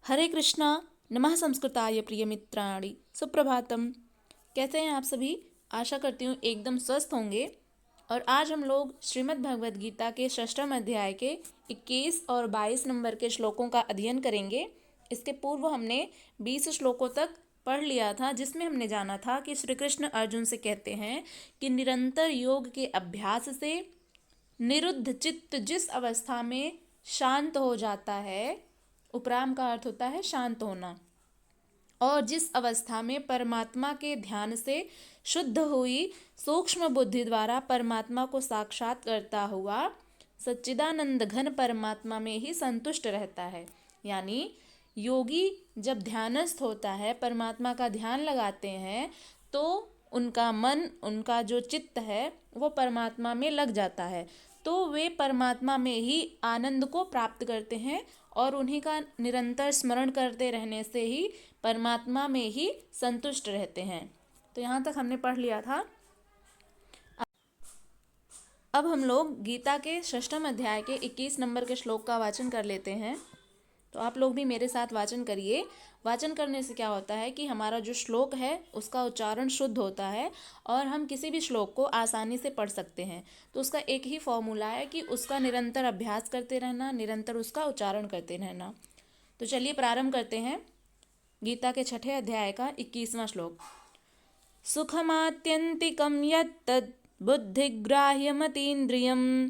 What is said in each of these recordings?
हरे कृष्णा। नमः संस्कृताय प्रिय मित्राणि सुप्रभातम। कैसे हैं आप सभी? आशा करती हूँ एकदम स्वस्थ होंगे। और आज हम लोग श्रीमद् भगवद गीता के षष्ठम अध्याय के 21 और 22 नंबर के श्लोकों का अध्ययन करेंगे। इसके पूर्व हमने 20 श्लोकों तक पढ़ लिया था, जिसमें हमने जाना था कि श्री कृष्ण अर्जुन से कहते हैं कि निरंतर योग के अभ्यास से निरुद्ध चित्त जिस अवस्था में शांत हो जाता है, उपराम का अर्थ होता है शांत होना, और जिस अवस्था में परमात्मा के ध्यान से शुद्ध हुई सूक्ष्म बुद्धि द्वारा परमात्मा को साक्षात करता हुआ सच्चिदानंद घन परमात्मा में ही संतुष्ट रहता है। यानी योगी जब ध्यानस्थ होता है, परमात्मा का ध्यान लगाते हैं, तो उनका मन, उनका जो चित्त है वो परमात्मा में लग जाता है, तो वे परमात्मा में ही आनंद को प्राप्त करते हैं और उन्हीं का निरंतर स्मरण करते रहने से ही परमात्मा में ही संतुष्ट रहते हैं। तो यहाँ तक हमने पढ़ लिया था। अब हम लोग गीता के षष्ठम अध्याय के 21 नंबर के श्लोक का वाचन कर लेते हैं। तो आप लोग भी मेरे साथ वाचन करिए। वाचन करने से क्या होता है कि हमारा जो श्लोक है उसका उच्चारण शुद्ध होता है और हम किसी भी श्लोक को आसानी से पढ़ सकते हैं। तो उसका एक ही फॉर्मूला है कि उसका निरंतर अभ्यास करते रहना, निरंतर उसका उच्चारण करते रहना। तो चलिए प्रारंभ करते हैं गीता के छठे अध्याय का 21वां श्लोक। सुखमात्यन्तिकं यत्तद् बुद्धिग्राह्यमतीन्द्रियं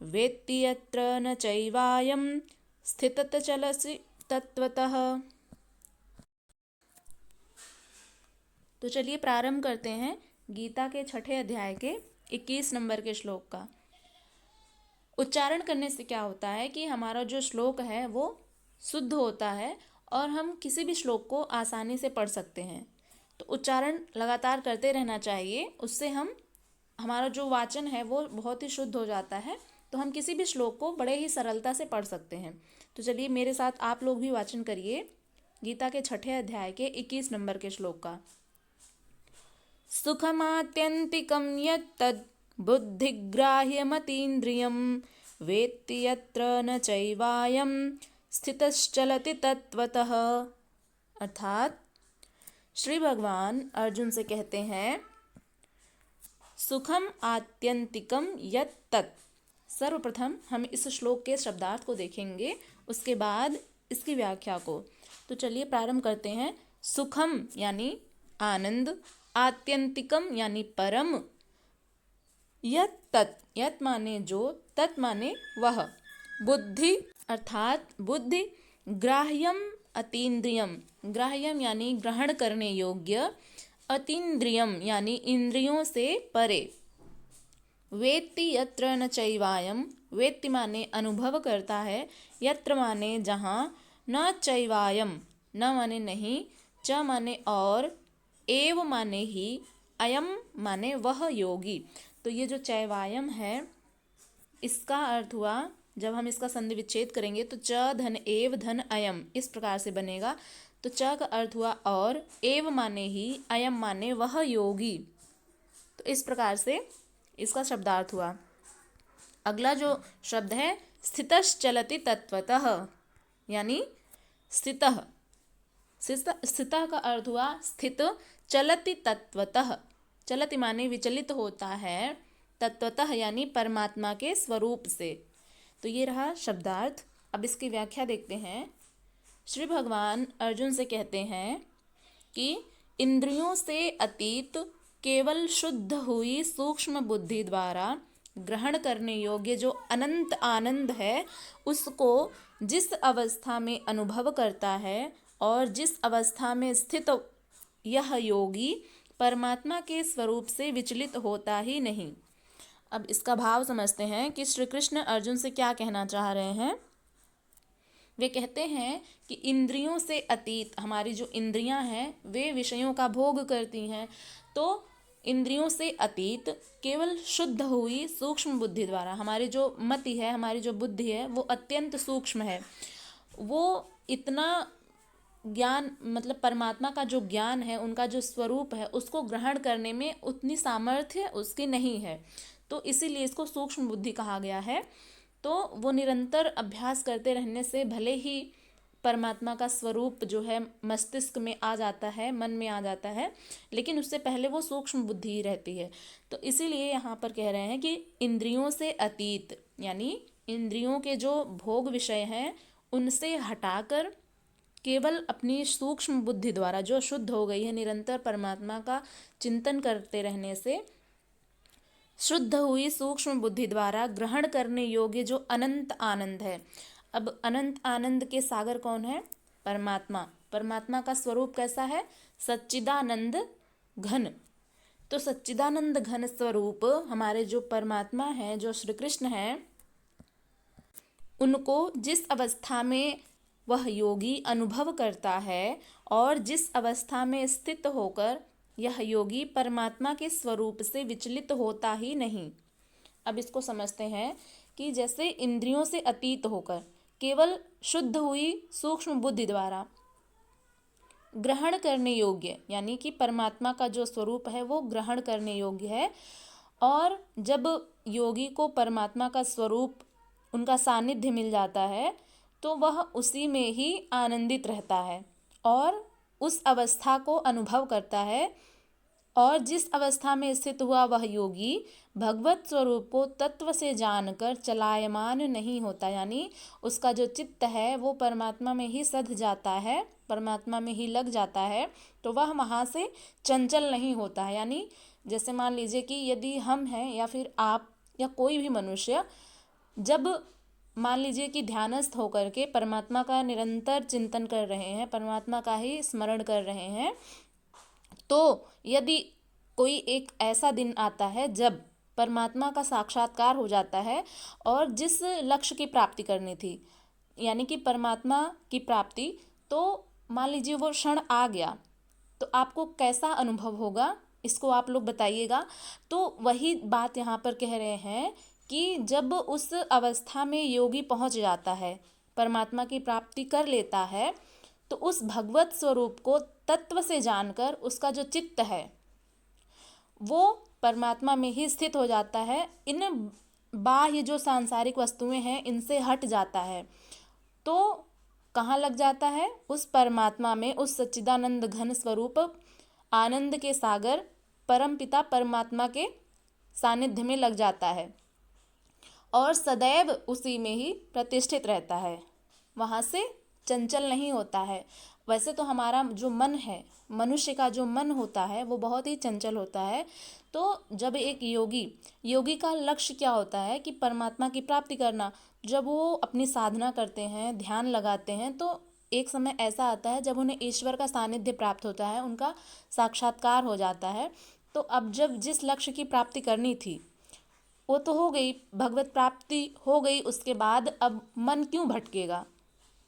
वेत्ति यत्र न चैवायं स्थितच्चलति तत्वतः। तो चलिए प्रारंभ करते हैं गीता के छठे अध्याय के 21 नंबर के श्लोक का। उच्चारण करने से क्या होता है कि हमारा जो श्लोक है वो शुद्ध होता है और हम किसी भी श्लोक को आसानी से पढ़ सकते हैं। तो उच्चारण लगातार करते रहना चाहिए, उससे हमारा जो वाचन है वो बहुत ही शुद्ध हो जाता है, तो हम किसी भी श्लोक को बड़े ही सरलता से पढ़ सकते हैं। तो चलिए मेरे साथ आप लोग भी वाचन करिए गीता के छठे अध्याय के 21 नंबर के श्लोक का। सुखमात्यन्तिकं यत्तद् बुद्धिग्राह्यमतीन्द्रियं वेत्ति यत्र न चैवायं स्थितश्चलति तत्वतः। अर्थात श्री भगवान अर्जुन से कहते हैं, सुखम आत्यंतिकम यत्तत्। सर्वप्रथम हम इस श्लोक के शब्दार्थ को देखेंगे, उसके बाद इसकी व्याख्या को। तो चलिए प्रारंभ करते हैं। सुखम यानी आनंद, आत्यंतिकम यानी परम, यत् तत्, यत् माने जो, तत् माने वह, बुद्धि अर्थात बुद्धि, ग्राह्यम अतीन्द्रियम, ग्राह्यम यानी ग्रहण करने योग्य, अतीन्द्रियम यानी इंद्रियों से परे, वेत्ति यत्र न चैवायम, वेत्ति माने अनुभव करता है, यत्र माने जहाँ, न चैवायम न माने नहीं, च माने और, एव माने ही, अयम माने वह योगी। तो ये जो चैवायम है इसका अर्थ हुआ, जब हम इसका संधि विच्छेद करेंगे तो च धन एव धन अयम इस प्रकार से बनेगा। तो च का अर्थ हुआ और, एव माने ही, अयम माने वह योगी। तो इस प्रकार से इसका शब्दार्थ हुआ। अगला जो शब्द है स्थितश्चलति तत्वतः, यानी स्थितः। स्थितः का अर्थ हुआ स्थित, चलति तत्वतः, चलति माने विचलित होता है, तत्वतः यानी परमात्मा के स्वरूप से। तो ये रहा शब्दार्थ। अब इसकी व्याख्या देखते हैं। श्री भगवान अर्जुन से कहते हैं कि इंद्रियों से अतीत केवल शुद्ध हुई सूक्ष्म बुद्धि द्वारा ग्रहण करने योग्य जो अनंत आनंद है, उसको जिस अवस्था में अनुभव करता है और जिस अवस्था में स्थित यह योगी परमात्मा के स्वरूप से विचलित होता ही नहीं। अब इसका भाव समझते हैं कि श्री कृष्ण अर्जुन से क्या कहना चाह रहे हैं। वे कहते हैं कि इंद्रियों से अतीत, हमारी जो इंद्रियां हैं वे विषयों का भोग करती हैं, तो इंद्रियों से अतीत केवल शुद्ध हुई सूक्ष्म बुद्धि द्वारा, हमारी जो मति है, हमारी जो बुद्धि है वो अत्यंत सूक्ष्म है, वो इतना ज्ञान, मतलब परमात्मा का जो ज्ञान है, उनका जो स्वरूप है, उसको ग्रहण करने में उतनी सामर्थ्य उसकी नहीं है, तो इसीलिए इसको सूक्ष्म बुद्धि कहा गया है। तो वो निरंतर अभ्यास करते रहने से भले ही परमात्मा का स्वरूप जो है मस्तिष्क में आ जाता है, मन में आ जाता है, लेकिन उससे पहले वो सूक्ष्म बुद्धि ही रहती है। तो इसीलिए यहाँ पर कह रहे हैं कि इंद्रियों से अतीत, यानी इंद्रियों के जो भोग विषय हैं उनसे हटाकर केवल अपनी सूक्ष्म बुद्धि द्वारा जो शुद्ध हो गई है निरंतर परमात्मा का चिंतन करते रहने से, शुद्ध हुई सूक्ष्म बुद्धि द्वारा ग्रहण करने योग्य जो अनंत आनंद है। अब अनंत आनंद के सागर कौन है? परमात्मा। परमात्मा का स्वरूप कैसा है? सच्चिदानंद घन। तो सच्चिदानंद घन स्वरूप हमारे जो परमात्मा हैं, जो श्री कृष्ण हैं, उनको जिस अवस्था में वह योगी अनुभव करता है और जिस अवस्था में स्थित होकर यह योगी परमात्मा के स्वरूप से विचलित होता ही नहीं। अब इसको समझते हैं कि जैसे इंद्रियों से अतीत होकर केवल शुद्ध हुई सूक्ष्म बुद्धि द्वारा ग्रहण करने योग्य, यानी कि परमात्मा का जो स्वरूप है वो ग्रहण करने योग्य है, और जब योगी को परमात्मा का स्वरूप, उनका सानिध्य मिल जाता है तो वह उसी में ही आनंदित रहता है और उस अवस्था को अनुभव करता है। और जिस अवस्था में स्थित हुआ वह योगी भगवत स्वरूप को तत्व से जानकर चलायमान नहीं होता, यानी उसका जो चित्त है वो परमात्मा में ही सध जाता है, परमात्मा में ही लग जाता है, तो वह वहाँ से चंचल नहीं होता है। यानी जैसे मान लीजिए कि यदि हम हैं या फिर आप या कोई भी मनुष्य, जब मान लीजिए कि ध्यानस्थ होकर के परमात्मा का निरंतर चिंतन कर रहे हैं, परमात्मा का ही स्मरण कर रहे हैं, तो यदि कोई एक ऐसा दिन आता है जब परमात्मा का साक्षात्कार हो जाता है और जिस लक्ष्य की प्राप्ति करनी थी, यानी कि परमात्मा की प्राप्ति, तो मान लीजिए वो क्षण आ गया, तो आपको कैसा अनुभव होगा इसको आप लोग बताइएगा। तो वही बात यहाँ पर कह रहे हैं कि जब उस अवस्था में योगी पहुँच जाता है, परमात्मा की प्राप्ति कर लेता है, तो उस भगवत स्वरूप को तत्व से जानकर उसका जो चित्त है वो परमात्मा में ही स्थित हो जाता है, इन बाह्य जो सांसारिक वस्तुएं हैं इनसे हट जाता है। तो कहाँ लग जाता है? उस परमात्मा में, उस सच्चिदानंद घन स्वरूप आनंद के सागर परम पिता परमात्मा के सानिध्य में लग जाता है और सदैव उसी में ही प्रतिष्ठित रहता है, वहाँ से चंचल नहीं होता है। वैसे तो हमारा जो मन है, मनुष्य का जो मन होता है वो बहुत ही चंचल होता है। तो जब एक योगी का लक्ष्य क्या होता है कि परमात्मा की प्राप्ति करना, जब वो अपनी साधना करते हैं, ध्यान लगाते हैं, तो एक समय ऐसा आता है जब उन्हें ईश्वर का सानिध्य प्राप्त होता है, उनका साक्षात्कार हो जाता है। तो अब जब जिस लक्ष्य की प्राप्ति करनी थी वो तो हो गई, भगवत प्राप्ति हो गई, उसके बाद अब मन क्यों भटकेगा?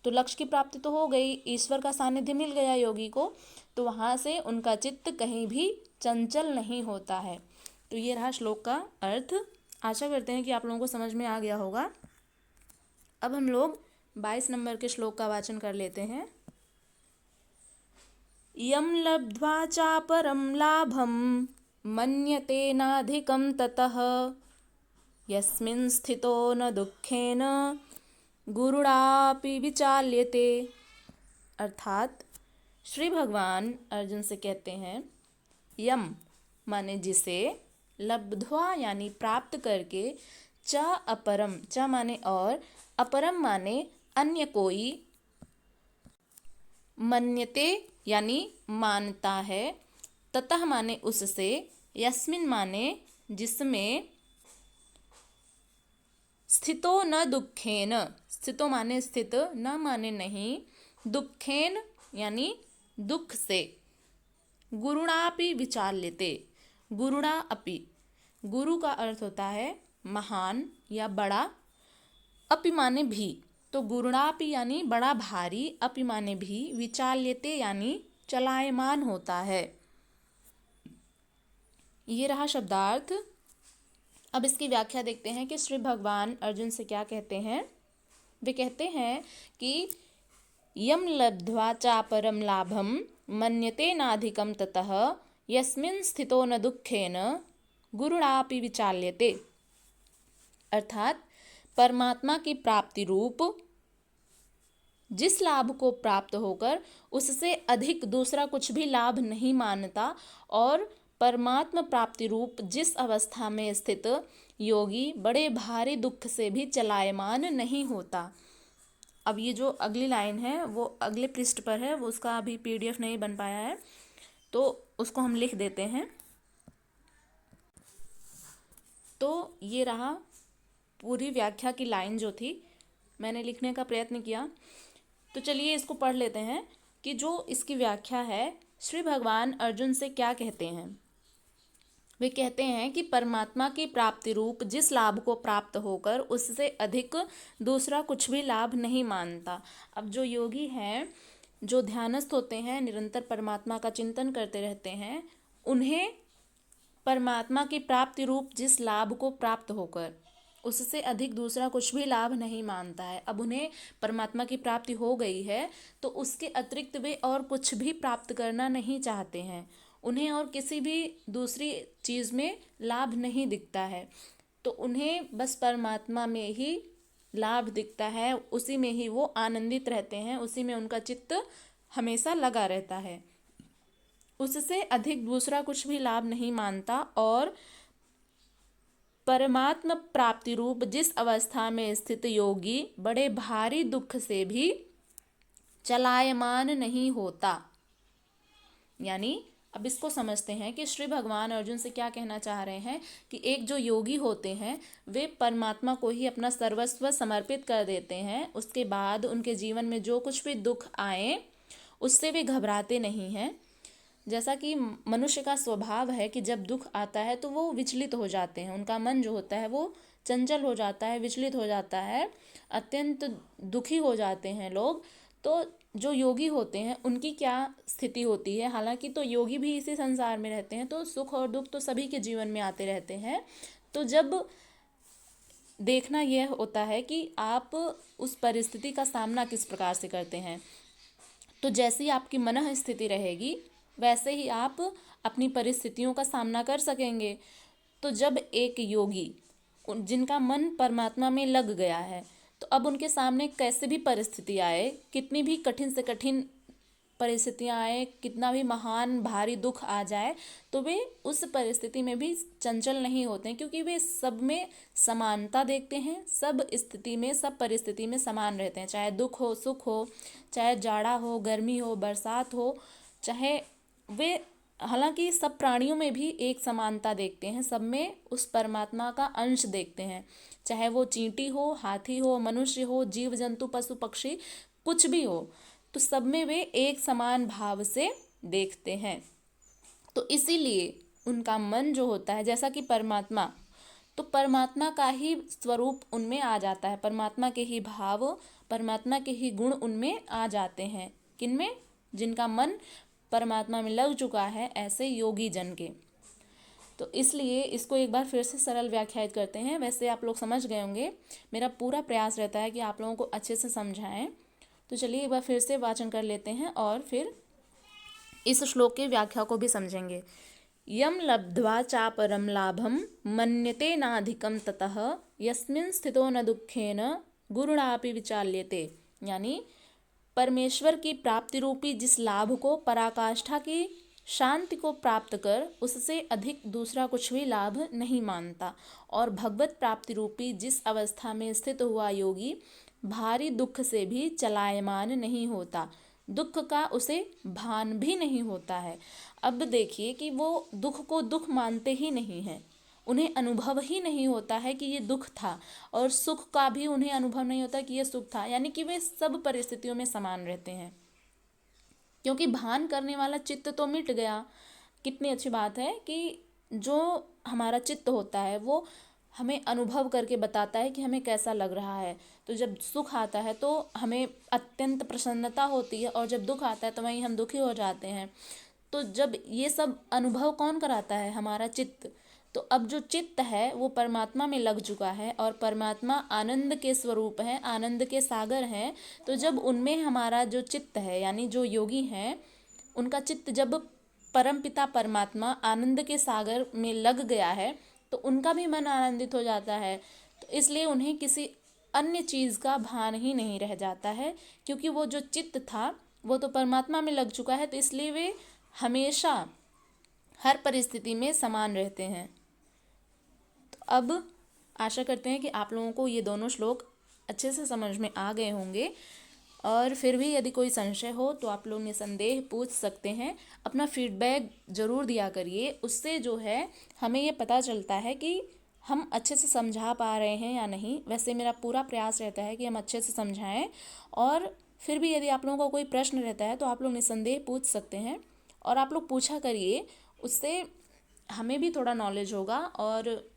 तो लक्ष्य की प्राप्ति तो हो गई, ईश्वर का सानिध्य मिल गया योगी को, तो वहाँ से उनका चित्त कहीं भी चंचल नहीं होता है। तो ये रहा श्लोक का अर्थ। आशा करते हैं कि आप लोगों को समझ में आ गया होगा। अब हम लोग 22 नंबर के श्लोक का वाचन कर लेते हैं। यम लब्ध्वा चापरम लाभम मन्यते नाधिकं ततः यस्मिन् स्थितो न दुःखेन गुरुणापि विचाल्यते। अर्थात श्री भगवान अर्जुन से कहते हैं, यम माने जिसे, लब्ध्वा यानी प्राप्त करके, च अपरम, च माने और, अपरम माने अन्य कोई, मन्यते यानी मानता है, ततः माने उससे, यस्मिन माने जिसमें, स्थितो न दुखेन, स्थितो माने स्थित, न माने नहीं, दुखेन यानी दुख से, गुरुणापि विचाल्यते, गुरुणा अपि, गुरु का अर्थ होता है महान या बड़ा, अपि माने भी, तो गुरुणापि यानी बड़ा भारी, अपि माने भी, विचाल्यते यानी चलायमान होता है। ये रहा शब्दार्थ। अब इसकी व्याख्या देखते हैं कि श्री भगवान अर्जुन से क्या कहते हैं। वे कहते हैं कि यम लब्ध्वा चापरम लाभम मन्यते नाधिकं ततः यस्मिन् स्थितो न दुःखेन गुरुणापि विचाल्यते। अर्थात परमात्मा की प्राप्ति रूप जिस लाभ को प्राप्त होकर उससे अधिक दूसरा कुछ भी लाभ नहीं मानता और परमात्म प्राप्ति रूप जिस अवस्था में स्थित योगी बड़े भारी दुख से भी चलायमान नहीं होता। अब ये जो अगली लाइन है वो अगले पृष्ठ पर है, वो उसका अभी पीडीएफ नहीं बन पाया है तो उसको हम लिख देते हैं। तो ये रहा पूरी व्याख्या की लाइन जो थी, मैंने लिखने का प्रयत्न किया। तो चलिए इसको पढ़ लेते हैं कि जो इसकी व्याख्या है, श्री भगवान अर्जुन से क्या कहते हैं। वे कहते हैं कि परमात्मा की प्राप्ति रूप जिस लाभ को प्राप्त होकर उससे अधिक दूसरा कुछ भी लाभ नहीं मानता। अब जो योगी हैं, जो ध्यानस्थ होते हैं, निरंतर परमात्मा का चिंतन करते रहते हैं, उन्हें परमात्मा की प्राप्ति रूप जिस लाभ को प्राप्त होकर उससे अधिक दूसरा कुछ भी लाभ नहीं मानता है। अब उन्हें परमात्मा की प्राप्ति हो गई है तो उसके अतिरिक्त वे और कुछ भी प्राप्त करना नहीं चाहते हैं। उन्हें और किसी भी दूसरी चीज़ में लाभ नहीं दिखता है, तो उन्हें बस परमात्मा में ही लाभ दिखता है, उसी में ही वो आनंदित रहते हैं, उसी में उनका चित्त हमेशा लगा रहता है, उससे अधिक दूसरा कुछ भी लाभ नहीं मानता और परमात्म प्राप्ति रूप जिस अवस्था में स्थित योगी बड़े भारी दुख से भी चलायमान नहीं होता। यानी अब इसको समझते हैं कि श्री भगवान अर्जुन से क्या कहना चाह रहे हैं कि एक जो योगी होते हैं वे परमात्मा को ही अपना सर्वस्व समर्पित कर देते हैं। उसके बाद उनके जीवन में जो कुछ भी दुख आए उससे वे घबराते नहीं हैं। जैसा कि मनुष्य का स्वभाव है कि जब दुख आता है तो वो विचलित हो जाते हैं, उनका मन जो होता है वो चंचल हो जाता है, विचलित हो जाता है, अत्यंत दुखी हो जाते हैं लोग। तो जो योगी होते हैं उनकी क्या स्थिति होती है, हालांकि तो योगी भी इसी संसार में रहते हैं तो सुख और दुख तो सभी के जीवन में आते रहते हैं। तो जब देखना यह होता है कि आप उस परिस्थिति का सामना किस प्रकार से करते हैं। तो जैसी आपकी मनः स्थिति रहेगी वैसे ही आप अपनी परिस्थितियों का सामना कर सकेंगे। तो जब एक योगी जिनका मन परमात्मा में लग गया है तो अब उनके सामने कैसे भी परिस्थिति आए, कितनी भी कठिन से कठिन परिस्थितियां आए, कितना भी महान भारी दुख आ जाए, तो वे उस परिस्थिति में भी चंचल नहीं होते हैं, क्योंकि वे सब में समानता देखते हैं, सब स्थिति में सब परिस्थिति में समान रहते हैं। चाहे दुख हो, सुख हो, चाहे जाड़ा हो, गर्मी हो, बरसात हो, चाहे वे हालांकि सब प्राणियों में भी एक समानता देखते हैं, सब में उस परमात्मा का अंश देखते हैं। चाहे वो चींटी हो, हाथी हो, मनुष्य हो, जीव जंतु, पशु पक्षी, कुछ भी हो, तो सब में वे एक समान भाव से देखते हैं। तो इसीलिए उनका मन जो होता है, जैसा कि परमात्मा, तो परमात्मा का ही स्वरूप उनमें आ जाता है, परमात्मा के ही भाव, परमात्मा के ही गुण उनमें आ जाते हैं। किनमें? जिनका मन परमात्मा में लग चुका है, ऐसे योगी जन के। तो इसलिए इसको एक बार फिर से सरल व्याख्यायित करते हैं। वैसे आप लोग समझ गए होंगे, मेरा पूरा प्रयास रहता है कि आप लोगों को अच्छे से समझाएं। तो चलिए एक बार फिर से वाचन कर लेते हैं और फिर इस श्लोक की व्याख्या को भी समझेंगे। यम लब्ध्वा चापरम लाभम मन्यते नाधिकम ततः यस्मिन् स्थितो न दुखेन गुरुणापि विचाल्यते। यानी परमेश्वर की प्राप्ति रूपी जिस लाभ को, पराकाष्ठा की शांति को प्राप्त कर उससे अधिक दूसरा कुछ भी लाभ नहीं मानता, और भगवत प्राप्ति रूपी जिस अवस्था में स्थित हुआ योगी भारी दुख से भी चलायमान नहीं होता, दुख का उसे भान भी नहीं होता है। अब देखिए कि वो दुख को दुख मानते ही नहीं हैं, उन्हें अनुभव ही नहीं होता है कि ये दुख था, और सुख का भी उन्हें अनुभव नहीं होता कि ये सुख था। यानी कि वे सब परिस्थितियों में समान रहते हैं, क्योंकि भान करने वाला चित्त तो मिट गया। कितनी अच्छी बात है कि जो हमारा चित्त होता है वो हमें अनुभव करके बताता है कि हमें कैसा लग रहा है। तो जब सुख आता है तो हमें अत्यंत प्रसन्नता होती है, और जब दुख आता है तो वहीं हम दुखी हो जाते हैं। तो जब ये सब अनुभव कौन कराता है? हमारा चित्त। तो अब जो चित्त है वो परमात्मा में लग चुका है, और परमात्मा आनंद के स्वरूप है, आनंद के सागर हैं। तो जब उनमें हमारा जो चित्त है, यानी जो योगी हैं, उनका चित्त जब परमपिता परमात्मा आनंद के सागर में लग गया है तो उनका भी मन आनंदित हो जाता है। तो इसलिए उन्हें किसी अन्य चीज़ का भान ही नहीं रह जाता है, क्योंकि वो जो चित्त था वो तो परमात्मा में लग चुका है, तो इसलिए वे हमेशा हर परिस्थिति में समान रहते हैं। तो अब आशा करते हैं कि आप लोगों को ये दोनों श्लोक अच्छे से समझ में आ गए होंगे, और फिर भी यदि कोई संशय हो तो आप लोग निसंदेह पूछ सकते हैं। अपना फीडबैक ज़रूर दिया करिए, उससे जो है हमें ये पता चलता है कि हम अच्छे से समझा पा रहे हैं या नहीं। वैसे मेरा पूरा प्रयास रहता है कि हम अच्छे से समझाएं, और फिर भी यदि आप लोगों को कोई प्रश्न रहता है तो आप लोग निसंदेह पूछ सकते हैं, और आप लोग पूछा करिए, उससे हमें भी थोड़ा नॉलेज होगा, और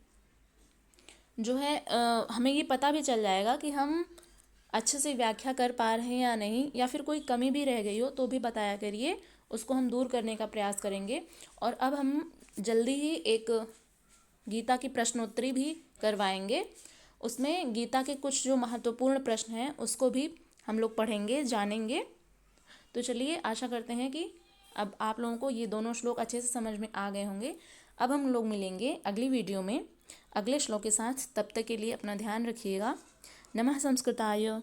जो है हमें ये पता भी चल जाएगा कि हम अच्छे से व्याख्या कर पा रहे हैं या नहीं, या फिर कोई कमी भी रह गई हो तो भी बताया करिए, उसको हम दूर करने का प्रयास करेंगे। और अब हम जल्दी ही एक गीता की प्रश्नोत्तरी भी करवाएंगे, उसमें गीता के कुछ जो महत्वपूर्ण प्रश्न हैं उसको भी हम लोग पढ़ेंगे, जानेंगे। तो चलिए, आशा करते हैं कि अब आप लोगों को ये दोनों श्लोक अच्छे से समझ में आ गए होंगे। अब हम लोग मिलेंगे अगली वीडियो में अगले श्लोक के साथ। तब तक के लिए अपना ध्यान रखिएगा। नमः संस्कृताय।